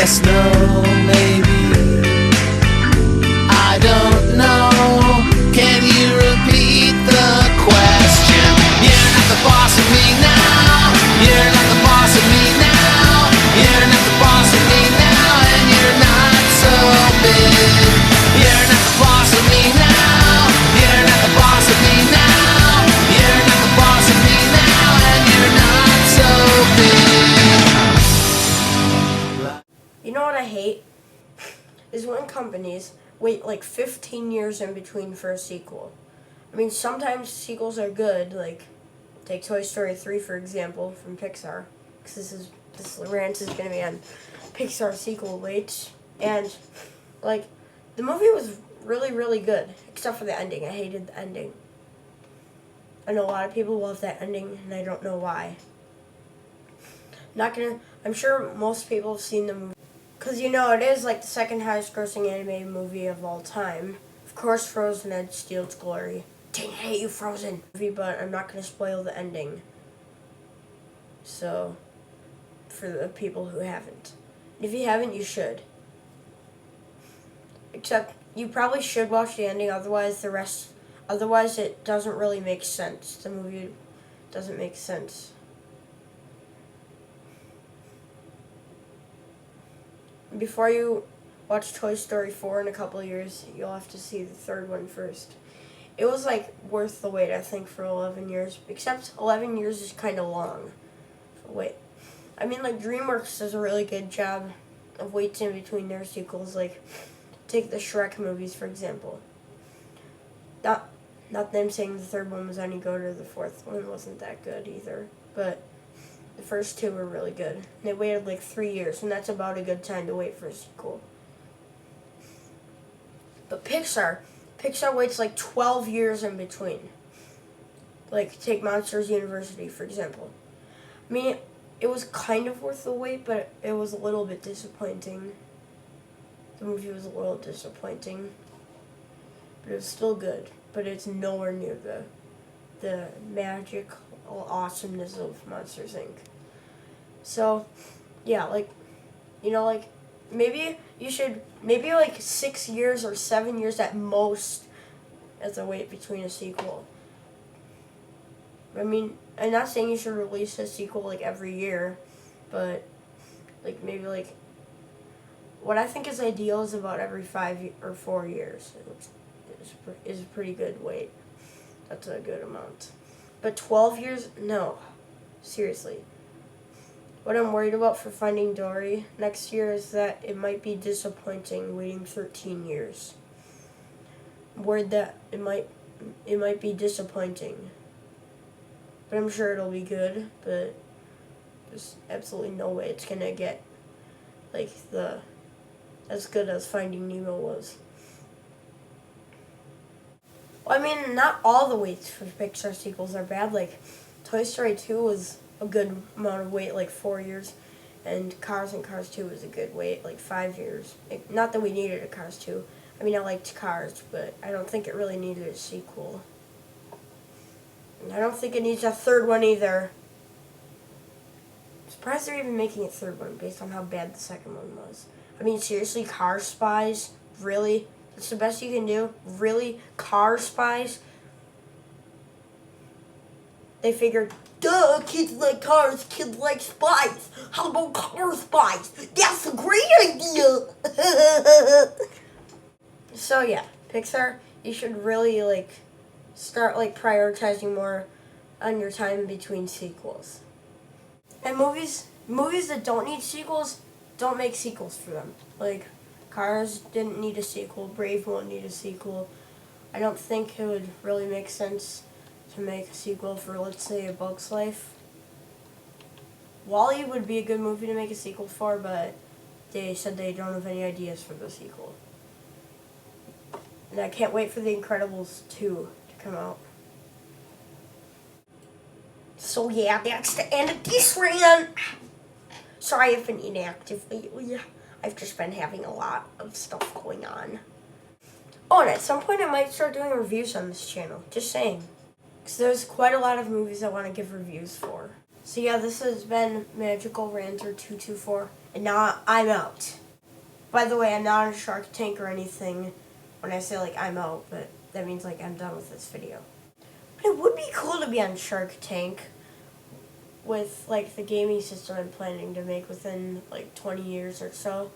Yes, no, maybe. I don't know. Can you repeat the question? You're not the boss of me now. You're not the boss of me now. You're not the boss of me now, and you're not so big. You're not the boss of me now. You're not the boss of me now. You're not the boss of me now, and you're not so big. You know what I hate? Is when companies wait like 15 years in between for a sequel. I mean, sometimes sequels are good, like take Toy Story 3 for example from Pixar, because this rant is going to be on Pixar sequel waits, and like the movie was really good, except for the ending. I hated the ending. I know a lot of people love that ending, and I don't know why. I'm sure most people have seen the movie. Because, you know, it is like the second highest grossing animated movie of all time. Of course, Frozen had steal its glory. Dang, I hate you, Frozen! But I'm not going to spoil the ending. So, for the people who haven't. If you haven't, you should. Except, you probably should watch the ending, otherwise it doesn't really make sense. The movie doesn't make sense. Before you watch Toy Story 4 in a couple of years, you'll have to see the third one first. It was like worth the wait, I think, for 11 years. Except 11 years is kind of long. Wait. I mean, like, DreamWorks does a really good job of waits in between their sequels. Like, take the Shrek movies, for example. Not them saying the third one was any good or the fourth one wasn't that good either. But the first two were really good. They waited like 3 years, and that's about a good time to wait for a sequel. But Pixar waits like 12 years in between. Like, take Monsters University, for example. I mean, it was kind of worth the wait, but it was a little bit disappointing. The movie was a little disappointing. But it was still good. But it's nowhere near the magic awesomeness of Monsters, Inc. So, yeah, like, you know, like, maybe 6 years or 7 years at most as a wait between a sequel. I mean, I'm not saying you should release a sequel, like, every year, but, like, maybe, like, what I think is ideal is about every 5 or 4 years is a pretty good wait. That's a good amount. But 12 years? No. Seriously. What I'm worried about for Finding Dory next year is that it might be disappointing waiting 13 years. I'm worried that it might be disappointing. But I'm sure it'll be good, but there's absolutely no way it's gonna get like as good as Finding Nemo was. Well, I mean, not all the waits for Pixar sequels are bad. Like, Toy Story 2 was a good amount of wait, like 4 years, and Cars 2 was a good wait, like 5 years. Not that we needed a Cars 2. I mean, I liked Cars, but I don't think it really needed a sequel. And I don't think it needs a third one either. I'm surprised they're even making a third one based on how bad the second one was. I mean, seriously, Car Spies? Really? That's the best you can do? Really? Car Spies? They figured, duh, kids like cars, kids like spies. How about Car Spies? That's a great idea! So yeah, Pixar, you should really, like, start, like, prioritizing more on your time between sequels. And movies that don't need sequels, don't make sequels for them. Like, Cars didn't need a sequel, Brave won't need a sequel. I don't think it would really make sense to make a sequel for, let's say, A Bug's Life. WALL-E would be a good movie to make a sequel for, but they said they don't have any ideas for the sequel. And I can't wait for The Incredibles 2 to come out. So yeah, that's the end of this rant. Sorry I've been inactive lately. I've just been having a lot of stuff going on. Oh, and at some point I might start doing reviews on this channel. Just saying. Because there's quite a lot of movies I want to give reviews for. So yeah, this has been Magical Ranter 224. and now I'm out. By the way, I'm not on Shark Tank or anything when I say like I'm out, but that means like I'm done with this video. But it would be cool to be on Shark Tank with like the gaming system I'm planning to make within like 20 years or so.